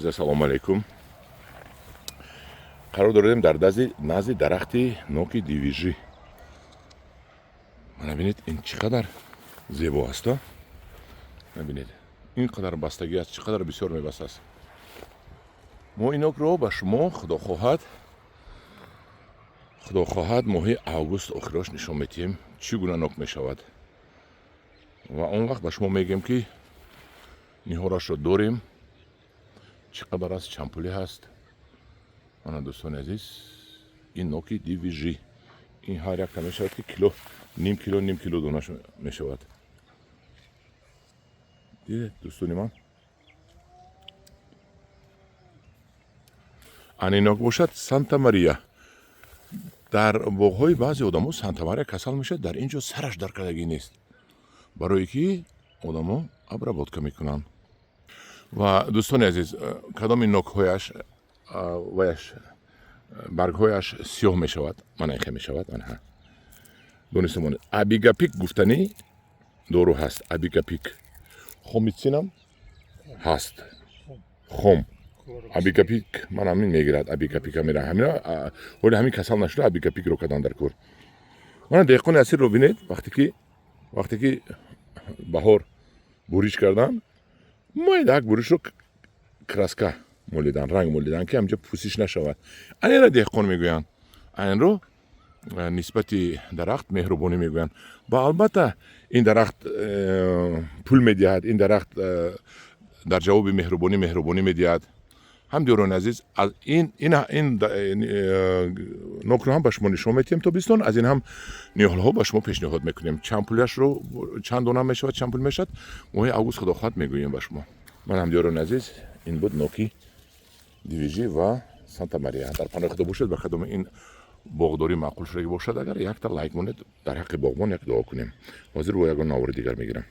Ассалому алейкум. Қарор дорем дар назди дарахти ноки ДВЖ. Набинед ин чӣ қадар зебо аст. Набинед ин қадар бастагӣ аст, чӣ қадар бисёр мебасаст. мо ин нокро ба шумо худо хоҳад моҳи август охирош нишон медиҳем чӣ гуна нок мешавад. Ва он вақт ба шумо мегӯем ки ниҳорашро дорем, чӣ қадар аст, чанд пуле ҳаст. Мана дӯстони азиз, ин ноки ДВЖ. ин ҳар якта мешавад ки ним кило донаш мешавад. дидед дӯстони ман, ани нок бошад Санта Мария. дар боғҳои баъзе одамо Санта Мария касал мешавад, дар ин ҷо сараш даркардагӣ нест, барое ки одамо обработка мекунанд. ва дӯстони азиз, кадоми нокҳояш баргҳояш сиёҳ мешавад, манайхе мешавад. анҳа донистамонед, абигапик гуфтани дору ҳаст. Абигапик хомитсинам ҳаст. хом абигапик ман ҳамин мегирад. Абигапика мера ҳамина ҳоли ҳамин касал нашуда абигапикро кадан дар кор. мана деҳқони асирро бинед, вақте ки баҳор буриш кардан, моед як буришро краска молидан, ранг молидан ки ҳамҷо пӯсиш нашавад. анеро деҳқон мегӯянд. анро нисбати дарахт меҳрубонӣ мегӯянд. ва албатта ин дарахт пул медиҳад. ин дарахт дар ҷавоби меҳрубонӣ медиҳад. ҳамдиёрони азиз, ин нокро ҳам ба шумо нишон медиҳем тобистон. аз ин ҳам ниҳолҳо ба шумо пешниҳод мекунем. чанд пуляшро чанд дона мешавад, чанд пул мешавад, моҳи август худо хоҳад мегӯем ба шумо. ман ҳамдиёрони азиз, ин буд ноки ДВЖ ва Санта Мария. дар паноҳи худо бошед. ба кадоми ин боғдорӣ маъқул шудагӣ бошад, агар якта лайк монед, дар ҳаққи боғбон як дуо кунем. ҳозир бо ягон навори дигар мегирам.